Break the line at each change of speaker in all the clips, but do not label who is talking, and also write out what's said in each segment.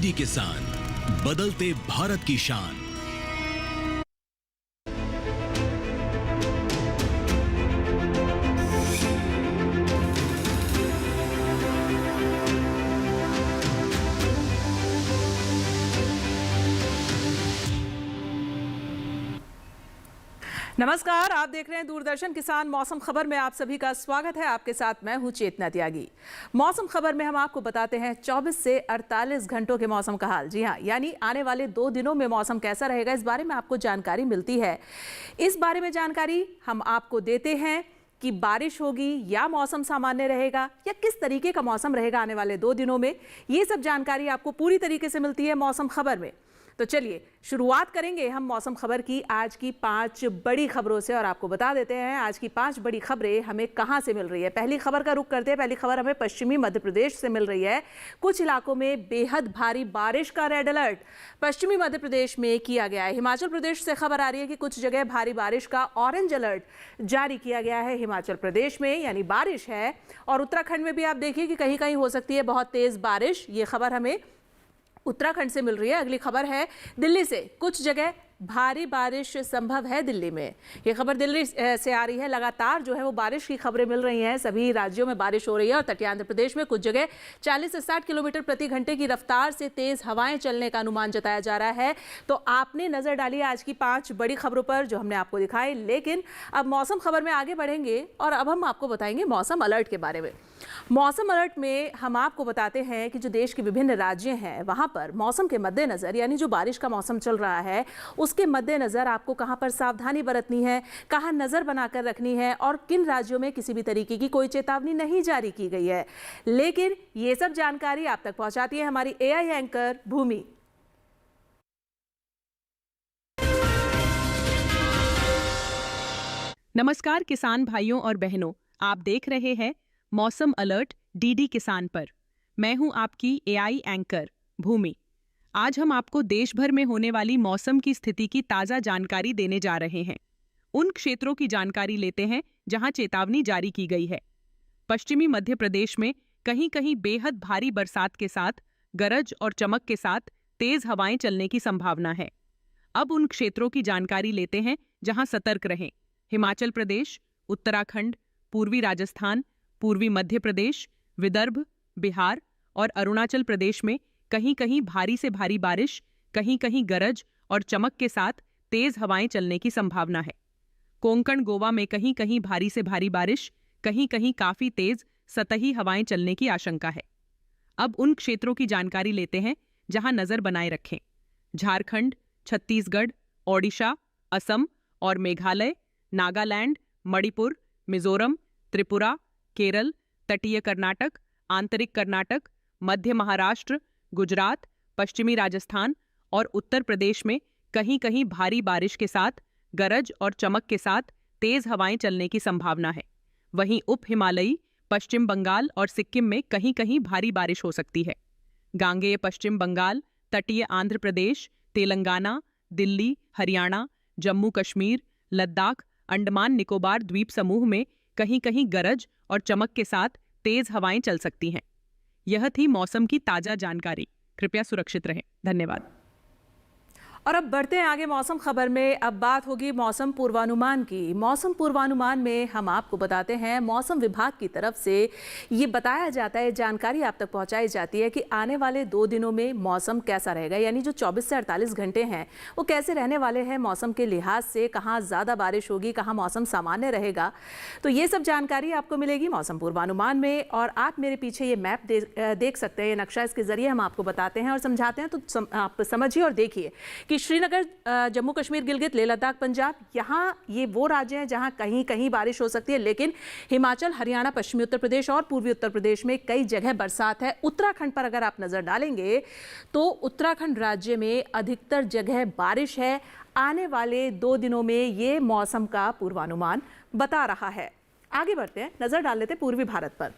DD किसान, बदलते भारत की शान।
नमस्कार, आप देख रहे हैं दूरदर्शन किसान मौसम खबर में आप सभी का स्वागत है। आपके साथ मैं हूं चेतना त्यागी। मौसम खबर में हम आपको बताते हैं 24 से 48 घंटों के मौसम का हाल। जी हां, यानी आने वाले 2 दिनों में मौसम कैसा रहेगा, इस बारे में आपको जानकारी मिलती है। इस बारे में जानकारी हम आपको देते हैं कि बारिश होगी या मौसम सामान्य रहेगा या किस तरीके का मौसम रहेगा आने वाले 2 दिनों में, ये सब जानकारी आपको पूरी तरीके से मिलती है मौसम खबर में। तो चलिए शुरुआत करेंगे हम मौसम खबर की आज की 5 बड़ी खबरों से और आपको बता देते हैं आज की 5 बड़ी खबरें हमें कहां से मिल रही है। पहली खबर का रुख करते हैं। पहली खबर हमें पश्चिमी मध्य प्रदेश से मिल रही है। कुछ इलाकों में बेहद भारी बारिश का रेड अलर्ट पश्चिमी मध्य प्रदेश में किया गया है। हिमाचल प्रदेश से खबर आ रही है कि कुछ जगह भारी बारिश का ऑरेंज अलर्ट जारी किया गया है हिमाचल प्रदेश में, यानी बारिश है। और उत्तराखंड में भी आप देखिए कि कहीं कहीं हो सकती है बहुत तेज बारिश। ये खबर हमें उत्तराखंड से मिल रही है। अगली खबर है दिल्ली से। कुछ जगह भारी बारिश संभव है दिल्ली में। ये खबर दिल्ली से आ रही है। लगातार जो है वो बारिश की खबरें मिल रही हैं। सभी राज्यों में बारिश हो रही है और तटीय आंध्र प्रदेश में कुछ जगह 40 से 60 किलोमीटर प्रति घंटे की रफ्तार से तेज हवाएं चलने का अनुमान जताया जा रहा है। तो आपने नजर डाली आज की 5 बड़ी खबरों पर जो हमने आपको दिखाई। लेकिन अब मौसम खबर में आगे बढ़ेंगे और अब हम आपको बताएंगे मौसम अलर्ट के बारे में। मौसम अलर्ट में हम आपको बताते हैं कि जो देश के विभिन्न राज्य हैं वहां पर मौसम के मद्देनजर, यानी जो बारिश का मौसम चल रहा है उसके मद्देनजर आपको कहां पर सावधानी बरतनी है, कहां नजर बनाकर रखनी है और किन राज्यों में किसी भी तरीके की कोई चेतावनी नहीं जारी की गई है। लेकिन ये सब जानकारी आप तक पहुंचाती है हमारी एआई एंकर भूमि।
नमस्कार किसान भाइयों और बहनों, आप देख रहे हैं मौसम अलर्ट डीडी किसान पर। मैं हूं आपकी एआई एंकर भूमि। आज हम आपको देश भर में होने वाली मौसम की स्थिति की ताज़ा जानकारी देने जा रहे हैं। उन क्षेत्रों की जानकारी लेते हैं जहां चेतावनी जारी की गई है। पश्चिमी मध्य प्रदेश में कहीं कहीं बेहद भारी बरसात के साथ गरज और चमक के साथ तेज हवाएं चलने की संभावना है। अब उन क्षेत्रों की जानकारी लेते हैं जहां सतर्क रहें। हिमाचल प्रदेश, उत्तराखंड, पूर्वी राजस्थान, पूर्वी मध्य प्रदेश, विदर्भ, बिहार और अरुणाचल प्रदेश में कहीं कहीं भारी से भारी बारिश, कहीं कहीं गरज और चमक के साथ तेज हवाएं चलने की संभावना है। कोंकण, गोवा में कहीं कहीं भारी से भारी बारिश, कहीं कहीं काफी तेज सतही हवाएं चलने की आशंका है। अब उन क्षेत्रों की जानकारी लेते हैं जहां नजर बनाए रखें। झारखंड, छत्तीसगढ़, ओडिशा, असम और मेघालय, नागालैंड, मणिपुर, मिजोरम, त्रिपुरा, केरल, तटीय कर्नाटक, आंतरिक कर्नाटक, मध्य महाराष्ट्र, गुजरात, पश्चिमी राजस्थान और उत्तर प्रदेश में कहीं कहीं भारी बारिश के साथ गरज और चमक के साथ तेज हवाएं चलने की संभावना है। वहीं उप हिमालयी, पश्चिम बंगाल और सिक्किम में कहीं कहीं भारी बारिश हो सकती है। गांगेय पश्चिम बंगाल, तटीय आंध्र प्रदेश, तेलंगाना, दिल्ली, हरियाणा, जम्मू कश्मीर, लद्दाख, अंडमान निकोबार द्वीप समूह में कहीं कहीं गरज और चमक के साथ तेज हवाएं चल सकती हैं। यह थी मौसम की ताजा जानकारी। कृपया सुरक्षित रहें। धन्यवाद।
और अब बढ़ते हैं आगे मौसम खबर में। अब बात होगी मौसम पूर्वानुमान की। मौसम पूर्वानुमान में हम आपको बताते हैं मौसम विभाग की तरफ से ये बताया जाता है, जानकारी आप तक पहुंचाई जाती है कि आने वाले 2 दिनों में मौसम कैसा रहेगा, यानी जो 24 से 48 घंटे हैं वो कैसे रहने वाले हैं मौसम के लिहाज से, कहाँ ज़्यादा बारिश होगी, कहाँ मौसम सामान्य रहेगा। तो ये सब जानकारी आपको मिलेगी मौसम पूर्वानुमान में। और आप मेरे पीछे ये मैप देख सकते हैं, ये नक्शा, इसके जरिए हम आपको बताते हैं और समझाते हैं। तो आप समझिए और देखिए कि श्रीनगर, जम्मू कश्मीर, गिलगित, लेह लद्दाख, पंजाब, यहाँ ये वो राज्य हैं जहाँ कहीं कहीं बारिश हो सकती है। लेकिन हिमाचल, हरियाणा, पश्चिमी उत्तर प्रदेश और पूर्वी उत्तर प्रदेश में कई जगह बरसात है। उत्तराखंड पर अगर आप नजर डालेंगे तो उत्तराखंड राज्य में अधिकतर जगह बारिश है। आने वाले 2 दिनों में ये मौसम का पूर्वानुमान बता रहा है। आगे बढ़ते हैं, नजर डाल लेते हैं पूर्वी भारत पर।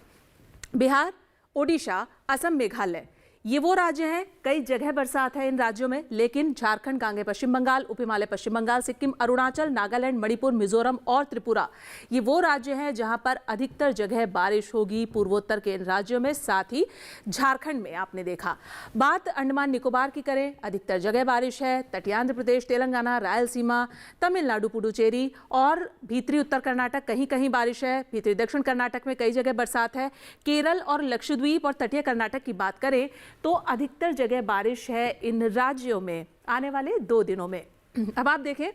बिहार, ओडिशा, असम, मेघालय, ये वो राज्य हैं, कई जगह बरसात है इन राज्यों में, लेकिन झारखंड, गांगे पश्चिम बंगाल, उप हिमालय पश्चिम बंगाल, सिक्किम, अरुणाचल, नागालैंड, मणिपुर, मिजोरम और त्रिपुरा, ये वो राज्य हैं जहां पर अधिकतर जगह बारिश होगी। पूर्वोत्तर के इन राज्यों में, साथ ही झारखंड में आपने देखा। बात अंडमान निकोबार की करें, अधिकतर जगह बारिश है। तटीय आंध्र प्रदेश, तेलंगाना, रायलसीमा, तमिलनाडु, पुडुचेरी और भीतरी उत्तर कर्नाटक कहीं कहीं बारिश है। भीतरी दक्षिण कर्नाटक में कई जगह बरसात है। केरल और लक्षद्वीप और तटीय कर्नाटक की बात करें तो अधिकतर जगह बारिश है इन राज्यों में आने वाले 2 दिनों में। अब आप देखें,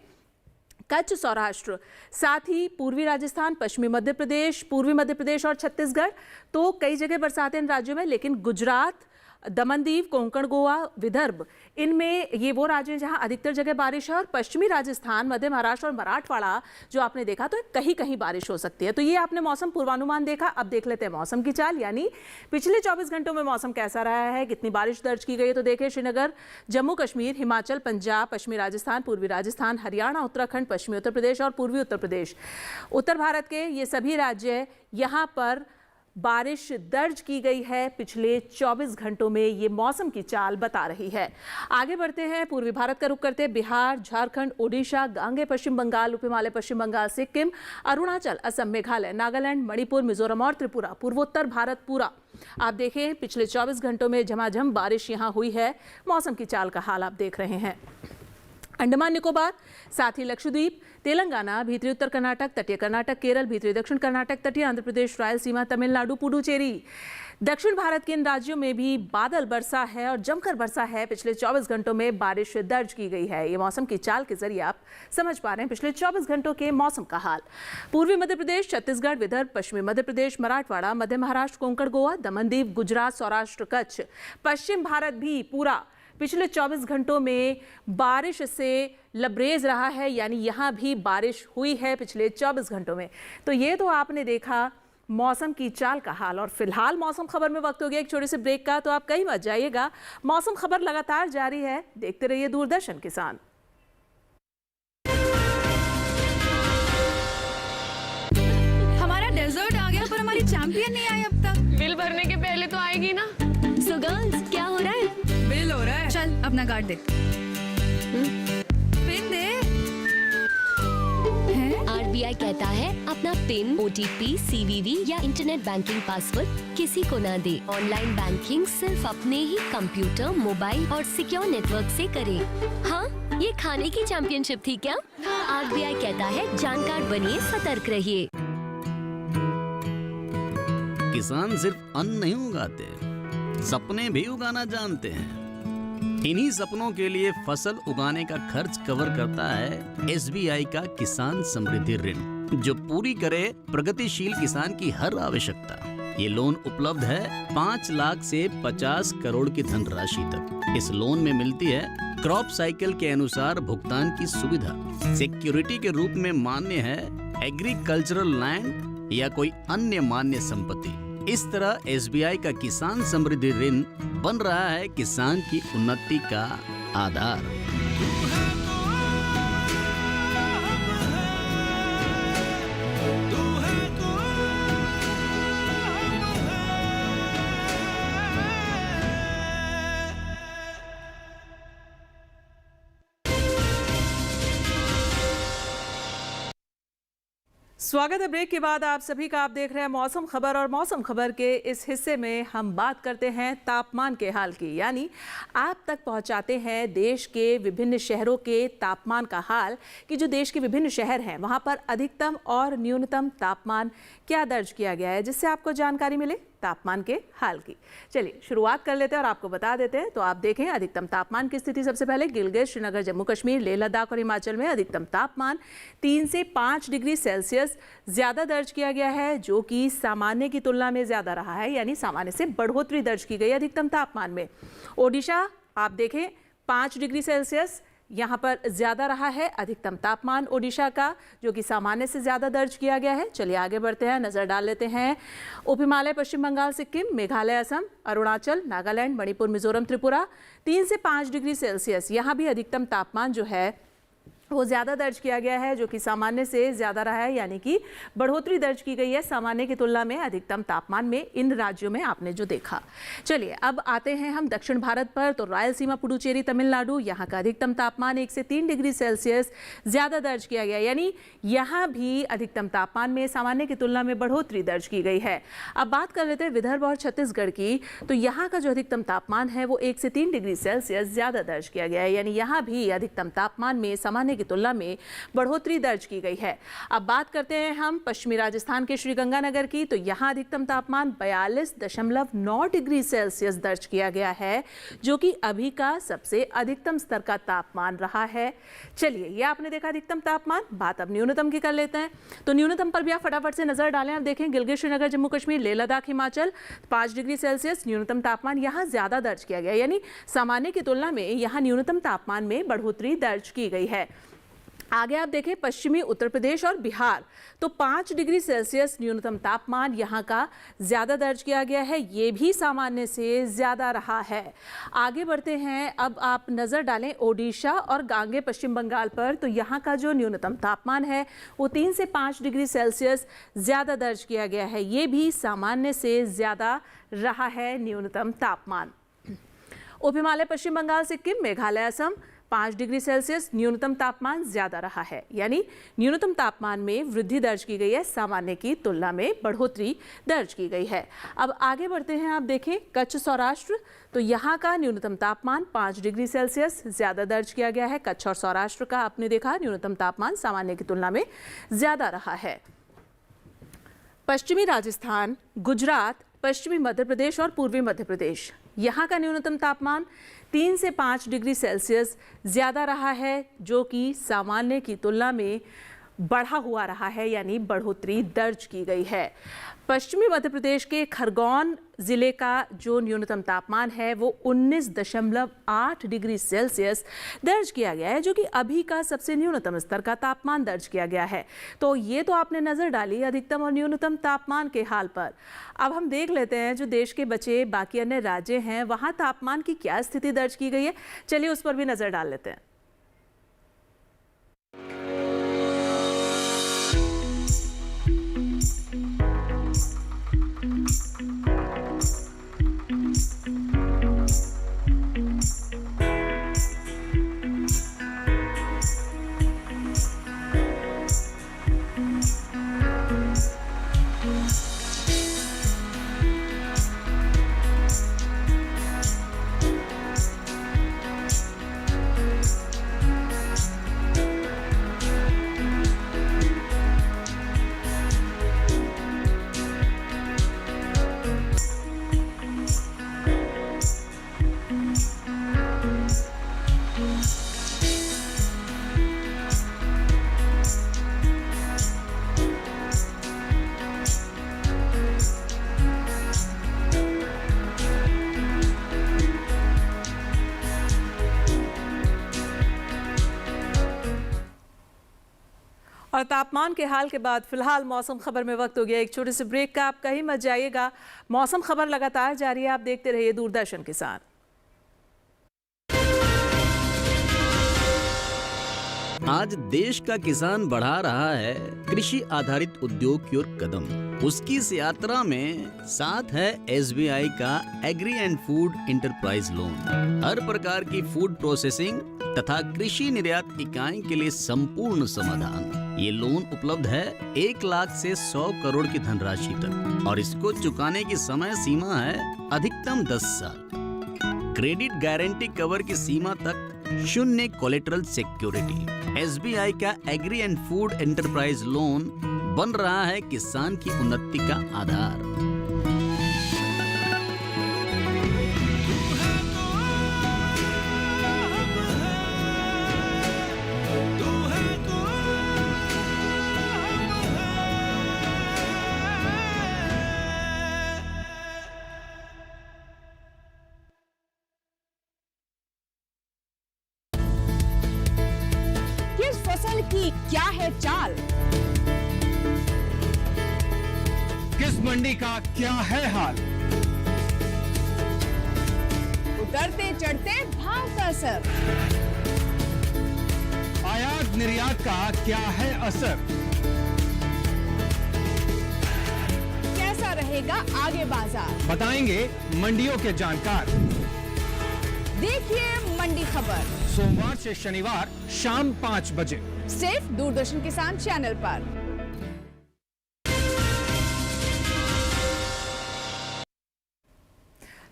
कच्छ, सौराष्ट्र, साथ ही पूर्वी राजस्थान, पश्चिमी मध्य प्रदेश, पूर्वी मध्य प्रदेश और छत्तीसगढ़, तो कई जगह बरसात है इन राज्यों में। लेकिन गुजरात, दमन दीव, कोंकण, गोवा, विदर्भ, इनमें ये वो राज्य हैं जहां अधिकतर जगह बारिश है। और पश्चिमी राजस्थान, मध्य महाराष्ट्र और मराठवाड़ा जो आपने देखा, तो कहीं कहीं बारिश हो सकती है। तो ये आपने मौसम पूर्वानुमान देखा। अब देख लेते हैं मौसम की चाल, यानी पिछले 24 घंटों में मौसम कैसा रहा है, कितनी बारिश दर्ज की गई है। तो देखिए, श्रीनगर, जम्मू कश्मीर, हिमाचल, पंजाब, पश्चिमी राजस्थान, पूर्वी राजस्थान, हरियाणा, उत्तराखंड, पश्चिमी उत्तर प्रदेश और पूर्वी उत्तर प्रदेश, उत्तर भारत के ये सभी राज्य, यहाँ पर बारिश दर्ज की गई है पिछले 24 घंटों में। ये मौसम की चाल बता रही है। आगे बढ़ते हैं, पूर्वी भारत का रुख करते हैं। बिहार, झारखंड, ओडिशा, गांगे पश्चिम बंगाल, उप हिमालय पश्चिम बंगाल, सिक्किम, अरुणाचल, असम, मेघालय, नागालैंड, मणिपुर, मिजोरम और त्रिपुरा, पूर्वोत्तर भारत पूरा। आप देखें, पिछले 24 घंटों में झमाझम बारिश यहाँ हुई है। मौसम की चाल का हाल आप देख रहे हैं। अंडमान निकोबार, साथ ही लक्षद्वीप, तेलंगाना, भीतरी उत्तर कर्नाटक, तटीय कर्नाटक, केरल, भीतरी दक्षिण कर्नाटक, तटीय आंध्र प्रदेश, रायलसीमा, तमिलनाडु, पुडुचेरी, दक्षिण भारत के इन राज्यों में भी बादल बरसा है और जमकर बरसा है। पिछले 24 घंटों में बारिश दर्ज की गई है। ये मौसम की चाल के जरिए आप समझ पा रहे हैं पिछले 24 घंटों के मौसम का हाल। पूर्वी मध्य प्रदेश, छत्तीसगढ़, विदर्भ, पश्चिमी मध्य प्रदेश, मराठवाड़ा, मध्य महाराष्ट्र, कोंकण, गोवा, दमन दीव, गुजरात, सौराष्ट्र, कच्छ, पश्चिम भारत भी पूरा पिछले 24 घंटों में बारिश से लबरेज रहा है, यानी यहाँ भी बारिश हुई है पिछले 24 घंटों में। तो ये तो आपने देखा मौसम की चाल का हाल। और फिलहाल मौसम खबर में वक्त हो गया एक छोटे से ब्रेक का, तो आप कहीं मत जाइएगा। मौसम खबर लगातार जारी है, देखते रहिए दूरदर्शन किसान।
हमारा डेजर्ट आ गया, पर हमारी चैंपियन नहीं आई अब तक।
बिल भरने के पहले तो आएगी ना।
सो गर्ल्स, क्या हो रहा है? बिल हो रहा है। चल अपना कार्ड दे। पिन दे।
आरबीआई कहता है अपना पिन, ओटीपी, सीवीवी या इंटरनेट बैंकिंग पासवर्ड किसी को ना दे। ऑनलाइन बैंकिंग सिर्फ अपने ही कंप्यूटर, मोबाइल और सिक्योर नेटवर्क से करें। हाँ, ये खाने की चैंपियनशिप थी क्या? आरबीआई कहता है जानकार बनिए, सतर्क रहिए।
किसान सिर्फ अन्न नहीं उगाते, सपने भी उगाना जानते हैं। इन्हीं सपनों के लिए फसल उगाने का खर्च कवर करता है एसबीआई का किसान समृद्धि ऋण, जो पूरी करे प्रगतिशील किसान की हर आवश्यकता। ये लोन उपलब्ध है 5 लाख से 50 करोड़ की धनराशि तक। इस लोन में मिलती है क्रॉप साइकिल के अनुसार भुगतान की सुविधा। सिक्योरिटी के रूप में मान्य है एग्रीकल्चरल लैंड या कोई अन्य मान्य संपत्ति। इस तरह एसबीआई का किसान समृद्धि ऋण बन रहा है किसान की उन्नति का आधार।
स्वागत है ब्रेक के बाद आप सभी का। आप देख रहे हैं मौसम खबर, और मौसम खबर के इस हिस्से में हम बात करते हैं तापमान के हाल की, यानी आप तक पहुंचाते हैं देश के विभिन्न शहरों के तापमान का हाल कि जो देश के विभिन्न शहर हैं वहां पर अधिकतम और न्यूनतम तापमान क्या दर्ज किया गया है, जिससे आपको जानकारी मिले तापमान के हाल की। चलिए शुरुआत कर लेते हैं और आपको बता देते हैं। तो आप देखें अधिकतम तापमान की स्थिति सबसे पहले गिलगित, श्रीनगर, जम्मू कश्मीर, लेह लद्दाख और हिमाचल में अधिकतम तापमान 3 से 5 डिग्री सेल्सियस ज्यादा दर्ज किया गया है, जो कि सामान्य की तुलना में ज्यादा रहा है, यानी सामान्य से बढ़ोतरी दर्ज की गई अधिकतम तापमान में। ओडिशा आप देखें 5 डिग्री सेल्सियस यहाँ पर ज्यादा रहा है अधिकतम तापमान ओडिशा का, जो कि सामान्य से ज्यादा दर्ज किया गया है। चलिए आगे बढ़ते हैं, नजर डाल लेते हैं उप हिमालय पश्चिम बंगाल, सिक्किम, मेघालय, असम, अरुणाचल, नागालैंड, मणिपुर, मिजोरम, त्रिपुरा 3 से 5 डिग्री सेल्सियस यहाँ भी अधिकतम तापमान जो है वो ज़्यादा दर्ज किया गया है, जो कि सामान्य से ज़्यादा रहा है, यानी कि बढ़ोतरी दर्ज की गई है सामान्य की तुलना में अधिकतम तापमान में इन राज्यों में आपने जो देखा। चलिए अब आते हैं हम दक्षिण भारत पर। तो रायलसीमा, पुडुचेरी, तमिलनाडु, यहाँ का अधिकतम तापमान 1 से 3 डिग्री सेल्सियस ज़्यादा दर्ज किया गया, यानी यहाँ भी अधिकतम तापमान में सामान्य की तुलना में बढ़ोतरी दर्ज की गई है। अब बात कर लेते हैं विदर्भ और छत्तीसगढ़ की। तो यहाँ का जो अधिकतम तापमान है वो 1 से 3 डिग्री सेल्सियस ज़्यादा दर्ज किया गया है, यानी यहाँ भी अधिकतम तापमान में सामान्य की तुलना में बढ़ोतरी दर्ज की गई है। अब बात करते हैं हम पश्चिमी राजस्थान के श्रीगंगानगर की। तो यहाँ अधिकतम तापमान 42.9 डिग्री सेल्सियस दर्ज किया गया है, जो कि अभी का सबसे अधिकतम स्तर का तापमान रहा है। चलिए, ये आपने देखा अधिकतम तापमान। बात अब न्यूनतम की कर लेते हैं। तो न्यूनतम पर भी आप फटाफट से नजर डालें। आप देखें गिलगित, श्रीनगर, जम्मू कश्मीर, लेह लद्दाख, हिमाचल 5 डिग्री सेल्सियस न्यूनतम तापमान यहाँ ज्यादा दर्ज किया गया, यानी सामान्य की तुलना में यहाँ न्यूनतम तापमान में बढ़ोतरी दर्ज की गई है। आगे आप देखें पश्चिमी उत्तर प्रदेश और बिहार। तो 5 डिग्री सेल्सियस न्यूनतम तापमान यहाँ का ज़्यादा दर्ज किया गया है, ये भी सामान्य से ज़्यादा रहा है। आगे बढ़ते हैं, अब आप नज़र डालें ओडिशा और गांगे पश्चिम बंगाल पर। तो यहाँ का जो न्यूनतम तापमान है वो 3 से 5 डिग्री सेल्सियस ज़्यादा दर्ज किया गया है, ये भी सामान्य से ज़्यादा रहा है न्यूनतम तापमान। उप हिमालय, पश्चिम बंगाल, सिक्किम, मेघालय, असम 5 डिग्री सेल्सियस न्यूनतम तापमान ज्यादा रहा है, यानी न्यूनतम तापमान में वृद्धि दर्ज की गई है, सामान्य की तुलना में बढ़ोतरी दर्ज की गई है। अब आगे बढ़ते हैं, आप देखें कच्छ, सौराष्ट्र। तो यहाँ का न्यूनतम तापमान 5 डिग्री सेल्सियस ज्यादा दर्ज किया गया है। कच्छ और सौराष्ट्र का आपने देखा न्यूनतम तापमान सामान्य की तुलना में ज्यादा रहा है। पश्चिमी राजस्थान, गुजरात, पश्चिमी मध्य प्रदेश और पूर्वी मध्य प्रदेश, यहाँ का न्यूनतम तापमान 3 से 5 डिग्री सेल्सियस ज़्यादा रहा है, जो कि सामान्य की तुलना में बढ़ा हुआ रहा है, यानी बढ़ोतरी दर्ज की गई है। पश्चिमी मध्य प्रदेश के खरगोन ज़िले का जो न्यूनतम तापमान है वो 19.8 डिग्री सेल्सियस दर्ज किया गया है, जो कि अभी का सबसे न्यूनतम स्तर का तापमान दर्ज किया गया है। तो ये तो आपने नज़र डाली अधिकतम और न्यूनतम तापमान के हाल पर। अब हम देख लेते हैं जो देश के बचे बाकी अन्य राज्य हैं वहाँ तापमान की क्या स्थिति दर्ज की गई है। चलिए उस पर भी नज़र डाल लेते हैं। और तापमान के हाल के बाद फिलहाल मौसम खबर में वक्त हो गया एक छोटे से ब्रेक का। आप कहीं मत जाइएगा, मौसम खबर लगातार जारी है, आप देखते रहिए दूरदर्शन किसान।
आज देश का किसान बढ़ा रहा है कृषि आधारित उद्योग की ओर कदम। उसकी इस यात्रा में साथ है SBI का agri and food enterprise loan. हर प्रकार की फूड प्रोसेसिंग तथा कृषि निर्यात इकाई के लिए संपूर्ण समाधान। ये लोन उपलब्ध है 1 लाख से 100 करोड़ की धनराशि तक और इसको चुकाने की समय सीमा है अधिकतम 10 साल। क्रेडिट गारंटी कवर की सीमा तक 0 कोलेटरल सिक्योरिटी। SBI का agri and food enterprise loan बन रहा है किसान की उन्नति का आधार।
किस फसल की क्या है चाल,
किस मंडी का क्या है हाल,
उतरते चढ़ते भाव का असर,
आयात निर्यात का क्या है असर?
कैसा रहेगा आगे बाजार?
बताएंगे मंडियों के जानकार।
देखिए मंडी खबर
सोमवार से शनिवार शाम 5 बजे
सिर्फ दूरदर्शन किसान चैनल पर।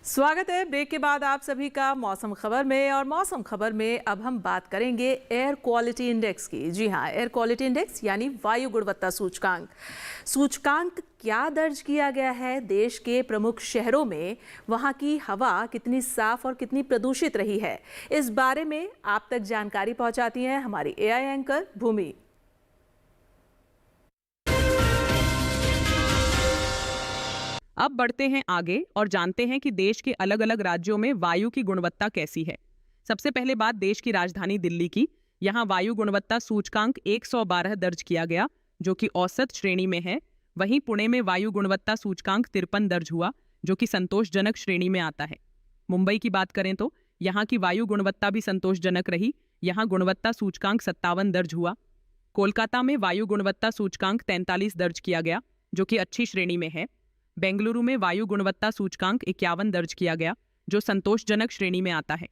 स्वागत है ब्रेक के बाद आप सभी का मौसम खबर में। और मौसम खबर में अब हम बात करेंगे एयर क्वालिटी इंडेक्स की। जी हाँ, एयर क्वालिटी इंडेक्स यानी वायु गुणवत्ता सूचकांक। सूचकांक क्या दर्ज किया गया है देश के प्रमुख शहरों में, वहाँ की हवा कितनी साफ और कितनी प्रदूषित रही है, इस बारे में आप तक जानकारी पहुँचाती हैं हमारी एआई एंकर भूमि।
अब बढ़ते हैं आगे और जानते हैं कि देश के अलग अलग राज्यों में वायु की गुणवत्ता कैसी है। सबसे पहले बात देश की राजधानी दिल्ली की। यहाँ वायु गुणवत्ता सूचकांक 112 दर्ज किया गया, जो कि औसत श्रेणी में है। वहीं पुणे में वायु गुणवत्ता सूचकांक 53 दर्ज हुआ, जो कि संतोषजनक श्रेणी में आता है। मुंबई की बात करें तो यहाँ की वायु गुणवत्ता भी संतोषजनक रही। यहाँ गुणवत्ता सूचकांक 57 दर्ज हुआ। कोलकाता में वायु गुणवत्ता सूचकांक 43 दर्ज किया गया, जो कि अच्छी श्रेणी में है। बेंगलुरु में वायु गुणवत्ता सूचकांक 51 दर्ज किया गया, जो संतोषजनक श्रेणी में आता है।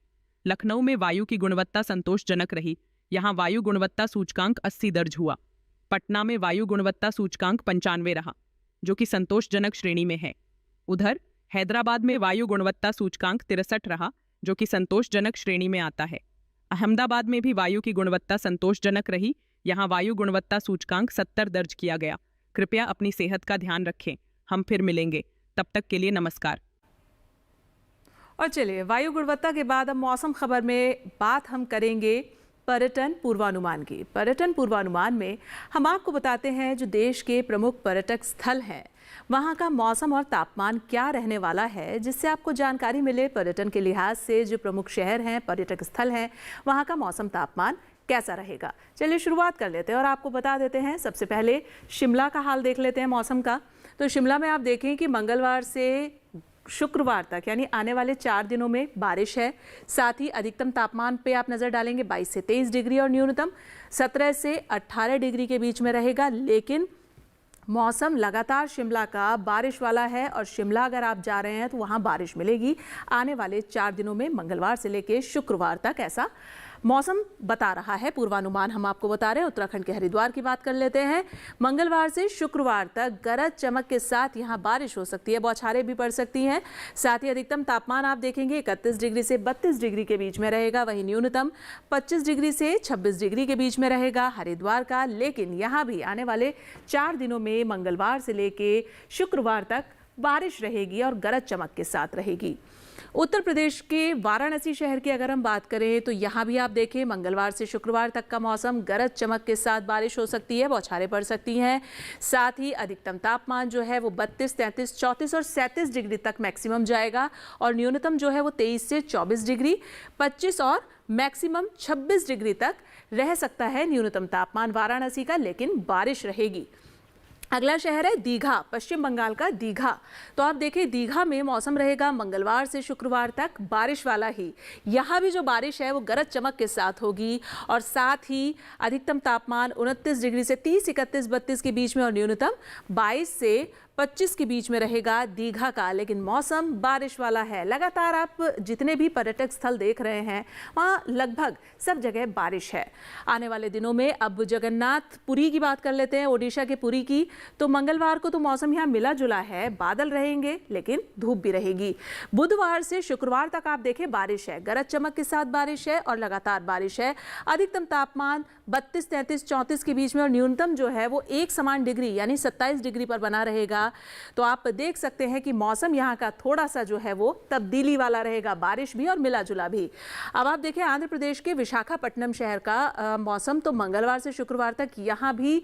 लखनऊ में वायु की गुणवत्ता संतोषजनक रही। यहाँ वायु गुणवत्ता सूचकांक 80 दर्ज हुआ। पटना में वायु गुणवत्ता सूचकांक 95 रहा, जो कि संतोषजनक श्रेणी में है। उधर हैदराबाद में वायु गुणवत्ता सूचकांक 63 रहा, जो कि संतोषजनक श्रेणी में आता है। अहमदाबाद में भी वायु की गुणवत्ता संतोषजनक रही। यहाँ वायु गुणवत्ता सूचकांक 70 दर्ज किया गया। कृपया अपनी सेहत का ध्यान रखें। हम फिर मिलेंगे, तब तक के लिए नमस्कार।
और चलिए, वायु गुणवत्ता के बाद अब मौसम खबर में बात हम करेंगे पर्यटन पूर्वानुमान की। पर्यटन पूर्वानुमान में हम आपको बताते हैं जो देश के प्रमुख पर्यटक स्थल हैं, वहाँ का मौसम और तापमान क्या रहने वाला है, जिससे आपको जानकारी मिले पर्यटन के लिहाज से जो प्रमुख शहर हैं, पर्यटक स्थल हैं, वहाँ का मौसम तापमान कैसा रहेगा। चलिए शुरुआत कर लेते हैं और आपको बता देते हैं। सबसे पहले शिमला का हाल देख लेते हैं मौसम का। तो शिमला में आप देखें कि मंगलवार से शुक्रवार तक यानी आने वाले 4 दिनों में बारिश है। साथ ही अधिकतम तापमान पे आप नज़र डालेंगे 22 से 23 डिग्री और न्यूनतम 17 से 18 डिग्री के बीच में रहेगा। लेकिन मौसम लगातार शिमला का बारिश वाला है और शिमला अगर आप जा रहे हैं तो वहाँ बारिश मिलेगी आने वाले 4 दिनों में, मंगलवार से लेकर शुक्रवार तक ऐसा मौसम बता रहा है पूर्वानुमान। हम आपको बता रहे हैं। उत्तराखंड के हरिद्वार की बात कर लेते हैं। मंगलवार से शुक्रवार तक गरज चमक के साथ यहाँ बारिश हो सकती है, बौछारें भी पड़ सकती हैं। साथ ही अधिकतम तापमान आप देखेंगे 31 डिग्री से 32 डिग्री के बीच में रहेगा। वहीं न्यूनतम 25 डिग्री से 26 डिग्री के बीच में रहेगा हरिद्वार का। लेकिन यहाँ भी आने वाले 4 दिनों में मंगलवार से लेके शुक्रवार तक बारिश रहेगी और गरज चमक के साथ रहेगी। उत्तर प्रदेश के वाराणसी शहर की अगर हम बात करें तो यहाँ भी आप देखें मंगलवार से शुक्रवार तक का मौसम गरज चमक के साथ बारिश हो सकती है, बौछारें पड़ सकती हैं। साथ ही अधिकतम तापमान जो है वो 32, 33, 34 और 37 डिग्री तक मैक्सिमम जाएगा और न्यूनतम जो है वो 23 से 24 डिग्री, 25 और मैक्सिमम 26 डिग्री तक रह सकता है न्यूनतम तापमान वाराणसी का, लेकिन बारिश रहेगी। अगला शहर है दीघा, पश्चिम बंगाल का दीघा। तो आप देखें दीघा में मौसम रहेगा मंगलवार से शुक्रवार तक बारिश वाला ही। यहाँ भी जो बारिश है वो गरज चमक के साथ होगी और साथ ही अधिकतम तापमान 29 डिग्री से 30, 31, 32 के बीच में और न्यूनतम 22 से 25 के बीच में रहेगा दीघा का। लेकिन मौसम बारिश वाला है। लगातार आप जितने भी पर्यटक स्थल देख रहे हैं वहाँ लगभग सब जगह बारिश है आने वाले दिनों में। अब जगन्नाथपुरी की बात कर लेते हैं, ओडिशा के पुरी की। तो मंगलवार को तो मौसम यहाँ मिला जुला है, बादल रहेंगे लेकिन धूप भी रहेगी। बुधवार से शुक्रवार तक आप देखें बारिश है, गरज चमक के साथ बारिश है और लगातार बारिश है। अधिकतम तापमान 32, 33, 34 के बीच में और न्यूनतम जो है वो एक समान डिग्री यानी 27 डिग्री पर बना रहेगा। तो आप देख सकते हैं कि मौसम यहाँ का थोड़ा सा जो है वो तब्दीली वाला रहेगा, बारिश भी और मिला जुला भी। अब आप देखें आंध्र प्रदेश के विशाखापट्टनम शहर का मौसम। तो मंगलवार से शुक्रवार तक यहाँ भी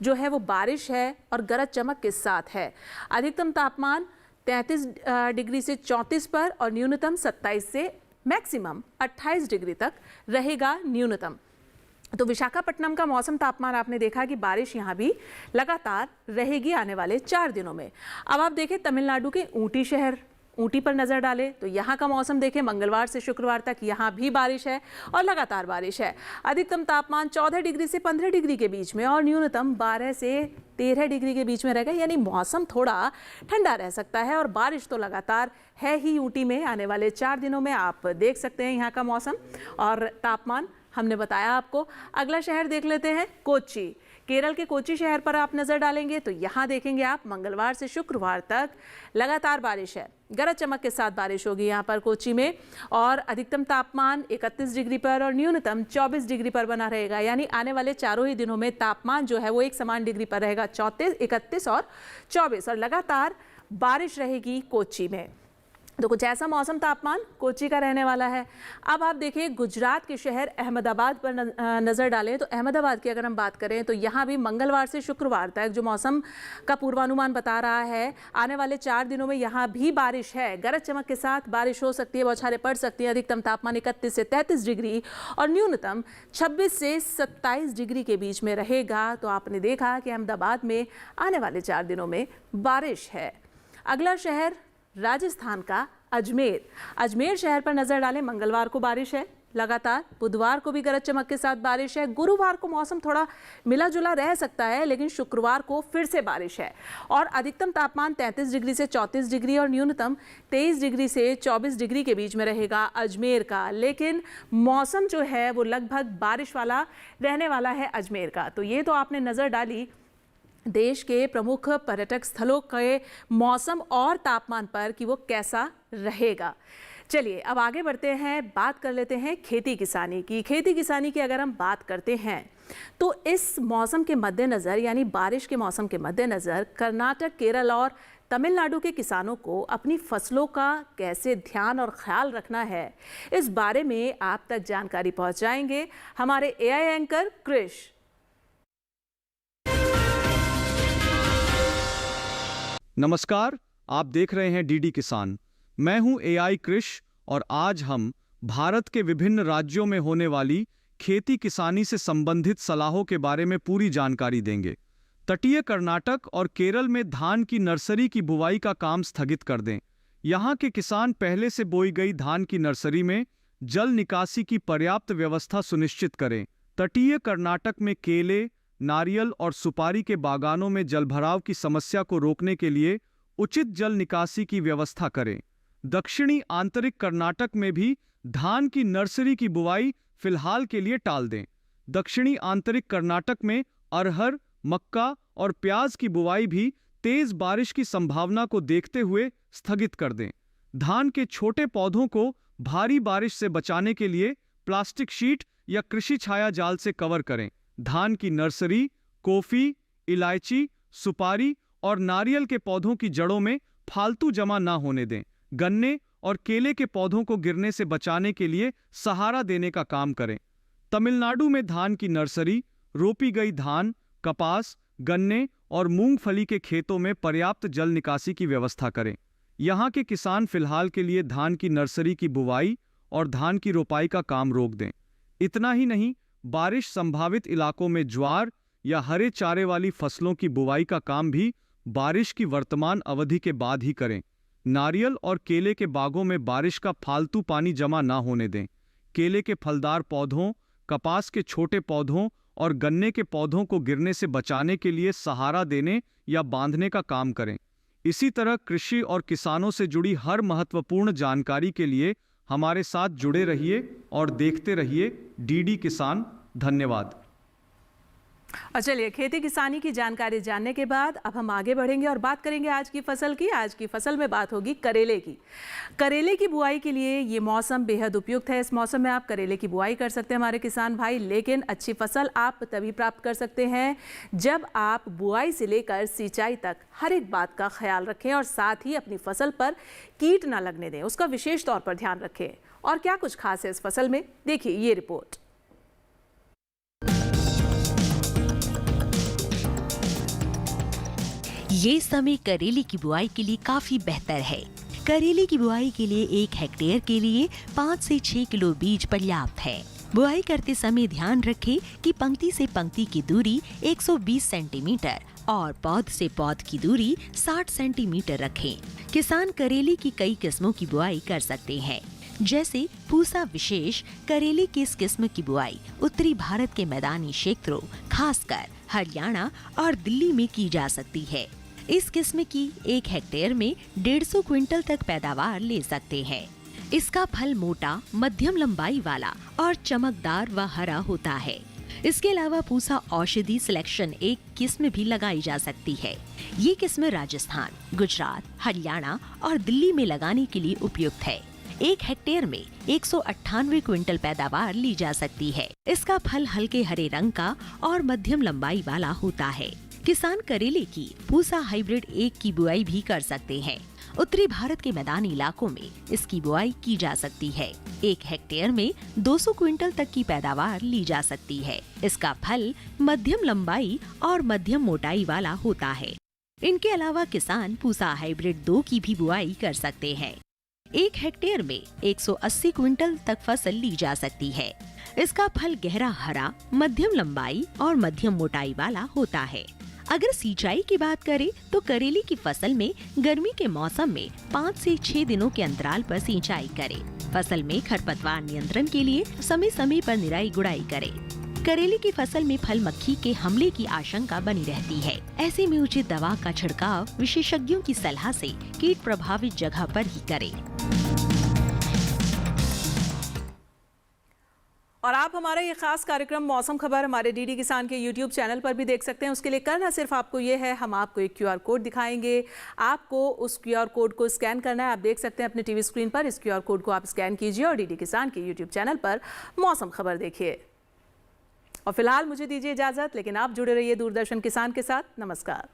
जो है वो बारिश है और गरज चमक के साथ है। अधिकतम तापमान 33 डिग्री से 34 पर और न्यूनतम 27 से मैक्सिमम 28 डिग्री तक रहेगा न्यूनतम। तो विशाखापट्टनम का मौसम तापमान आपने देखा कि बारिश यहाँ भी लगातार रहेगी आने वाले 4 दिनों में। अब आप देखें तमिलनाडु के ऊटी शहर ऊटी पर नजर डालें तो यहाँ का मौसम देखें, मंगलवार से शुक्रवार तक यहाँ भी बारिश है और लगातार बारिश है। अधिकतम तापमान 14 डिग्री से 15 डिग्री के बीच में और न्यूनतम 12 से 13 डिग्री के बीच में रहेगा, यानी मौसम थोड़ा ठंडा रह सकता है। और बारिश तो लगातार है ही ऊटी में। आने वाले 4 दिनों में आप देख सकते हैं यहाँ का मौसम और तापमान हमने बताया आपको। अगला शहर देख लेते हैं, कोच्चि। केरल के कोच्चि शहर पर आप नजर डालेंगे तो यहाँ देखेंगे आप मंगलवार से शुक्रवार तक लगातार बारिश है, गरज चमक के साथ बारिश होगी यहाँ पर कोच्चि में। और अधिकतम तापमान 31 डिग्री पर और न्यूनतम 24 डिग्री पर बना रहेगा, यानी आने वाले चारों ही दिनों में तापमान जो है वो एक समान डिग्री पर रहेगा, 34, 31 और 24, और लगातार बारिश रहेगी कोच्चि में। तो कुछ ऐसा मौसम तापमान कोच्चि का रहने वाला है। अब आप देखिए गुजरात के शहर अहमदाबाद पर नज़र डालें तो अहमदाबाद की अगर हम बात करें तो यहाँ भी मंगलवार से शुक्रवार तक जो मौसम का पूर्वानुमान बता रहा है, आने वाले 4 दिनों में यहाँ भी बारिश है, गरज चमक के साथ बारिश हो सकती है, बौछारें पड़ सकती हैं। अधिकतम तापमान 31 से 33 डिग्री और न्यूनतम 26 से 27 डिग्री के बीच में रहेगा। तो आपने देखा कि अहमदाबाद में आने वाले 4 दिनों में बारिश है। अगला शहर राजस्थान का अजमेर। अजमेर शहर पर नजर डालें, मंगलवार को बारिश है लगातार, बुधवार को भी गरज चमक के साथ बारिश है, गुरुवार को मौसम थोड़ा मिला जुला रह सकता है, लेकिन शुक्रवार को फिर से बारिश है। और अधिकतम तापमान 33 डिग्री से 34 डिग्री और न्यूनतम 23 डिग्री से 24 डिग्री के बीच में रहेगा अजमेर का। लेकिन मौसम जो है वो लगभग बारिश वाला रहने वाला है अजमेर का। तो ये तो आपने नज़र डाली देश के प्रमुख पर्यटक स्थलों के मौसम और तापमान पर कि वो कैसा रहेगा। चलिए अब आगे बढ़ते हैं, बात कर लेते हैं खेती किसानी की। खेती किसानी की अगर हम बात करते हैं तो इस मौसम के मद्देनज़र, यानी बारिश के मौसम के मद्देनज़र, कर्नाटक, केरल और तमिलनाडु के किसानों को अपनी फसलों का कैसे ध्यान और ख्याल रखना है, इस बारे में आप तक जानकारी पहुंचाएंगे हमारे एआई एंकर कृष।
नमस्कार, आप देख रहे हैं डीडी किसान। मैं हूं एआई कृष और आज हम भारत के विभिन्न राज्यों में होने वाली खेती किसानी से संबंधित सलाहों के बारे में पूरी जानकारी देंगे। तटीय कर्नाटक और केरल में धान की नर्सरी की बुवाई का काम स्थगित कर दें। यहां के किसान पहले से बोई गई धान की नर्सरी में जल निकासी की पर्याप्त व्यवस्था सुनिश्चित करें। तटीय कर्नाटक में केले, नारियल और सुपारी के बागानों में जलभराव की समस्या को रोकने के लिए उचित जल निकासी की व्यवस्था करें। दक्षिणी आंतरिक कर्नाटक में भी धान की नर्सरी की बुवाई फिलहाल के लिए टाल दें। दक्षिणी आंतरिक कर्नाटक में अरहर, मक्का और प्याज की बुवाई भी तेज बारिश की संभावना को देखते हुए स्थगित कर दें। धान के छोटे पौधों को भारी बारिश से बचाने के लिए प्लास्टिक शीट या कृषि छाया जाल से कवर करें। धान की नर्सरी, कॉफी, इलायची, सुपारी और नारियल के पौधों की जड़ों में फालतू जमा ना होने दें। गन्ने और केले के पौधों को गिरने से बचाने के लिए सहारा देने का काम करें। तमिलनाडु में धान की नर्सरी, रोपी गई धान, कपास, गन्ने और मूंगफली के खेतों में पर्याप्त जल निकासी की व्यवस्था करें। यहाँ के किसान फिलहाल के लिए धान की नर्सरी की बुवाई और धान की रोपाई का काम रोक दें। इतना ही नहीं, बारिश संभावित इलाकों में ज्वार या हरे चारे वाली फसलों की बुवाई का काम भी बारिश की वर्तमान अवधि के बाद ही करें। नारियल और केले के बागों में बारिश का फालतू पानी जमा ना होने दें। केले के फलदार पौधों, कपास के छोटे पौधों और गन्ने के पौधों को गिरने से बचाने के लिए सहारा देने या बांधने का काम करें। इसी तरह कृषि और किसानों से जुड़ी हर महत्वपूर्ण जानकारी के लिए हमारे साथ जुड़े रहिए और देखते रहिए डीडी किसान। धन्यवाद।
और चलिए खेती किसानी की जानकारी जानने के बाद अब हम आगे बढ़ेंगे और बात करेंगे आज की फसल की। आज की फसल में बात होगी करेले की। करेले की बुआई के लिए ये मौसम बेहद उपयुक्त है। इस मौसम में आप करेले की बुआई कर सकते हैं हमारे किसान भाई, लेकिन अच्छी फसल आप तभी प्राप्त कर सकते हैं जब आप बुआई से लेकर सिंचाई तक हर एक बात का ख्याल रखें और साथ ही अपनी फसल पर कीट ना लगने दें, उसका विशेष तौर पर ध्यान रखें। और क्या कुछ खास है इस फसल में, देखिए ये रिपोर्ट।
ये समय करेले की बुआई के लिए काफी बेहतर है। करेले की बुआई के लिए 1 हेक्टेयर के लिए 5 से 6 किलो बीज पर्याप्त है। बुआई करते समय ध्यान रखें कि पंक्ति से पंक्ति की दूरी 120 सेंटीमीटर और पौध से पौध की दूरी 60 सेंटीमीटर रखें, किसान करेले की कई किस्मों की बुआई कर सकते हैं, जैसे पूसा विशेष करेले की इस किस्म की बुआई उत्तरी भारत के मैदानी क्षेत्रों, खासकर हरियाणा और दिल्ली में की जा सकती है। इस किस्म की 1 हेक्टेयर में 150 क्विंटल तक पैदावार ले सकते हैं। इसका फल मोटा, मध्यम लंबाई वाला और चमकदार व हरा होता है। इसके अलावा पूसा औषधि सिलेक्शन 1 किस्म भी लगाई जा सकती है। ये किस्म राजस्थान, गुजरात, हरियाणा और दिल्ली में लगाने के लिए उपयुक्त है। 1 हेक्टेयर में 198 क्विंटल पैदावार ली जा सकती है। इसका फल हल्के हरे रंग का और मध्यम लंबाई वाला होता है। किसान करेले की पूसा हाइब्रिड 1 की बुआई भी कर सकते हैं। उत्तरी भारत के मैदानी इलाकों में इसकी बुआई की जा सकती है। 1 हेक्टेयर में 200 क्विंटल तक की पैदावार ली जा सकती है। इसका फल मध्यम लंबाई और मध्यम मोटाई वाला होता है। इनके अलावा किसान पूसा हाइब्रिड 2 की भी बुआई कर सकते हैं। 1 हेक्टेयर में 180 क्विंटल तक फसल ली जा सकती है। इसका फल गहरा हरा, मध्यम लंबाई और मध्यम मोटाई वाला होता है। अगर सिंचाई की बात करें तो करेले की फसल में गर्मी के मौसम में 5 से 6 दिनों के अंतराल पर सिंचाई करें। फसल में खरपतवार नियंत्रण के लिए समय समय पर निराई गुड़ाई करें। करेले की फसल में फल मक्खी के हमले की आशंका बनी रहती है। ऐसे में उचित दवा का छिड़काव विशेषज्ञों की सलाह से कीट प्रभावित जगह पर ही करें।
और आप हमारा ये खास कार्यक्रम मौसम खबर हमारे डीडी किसान के यूट्यूब चैनल पर भी देख सकते हैं। उसके लिए करना सिर्फ आपको ये है, हम आपको एक QR कोड दिखाएंगे। आपको उस QR कोड को स्कैन करना है। आप देख सकते हैं अपने टीवी स्क्रीन पर, इस QR कोड को आप स्कैन कीजिए और डीडी किसान के यूट्यूब चैनल पर मौसम खबर देखिए। और फिलहाल मुझे दीजिए इजाजत, लेकिन आप जुड़े रहिए दूरदर्शन किसान के साथ। नमस्कार।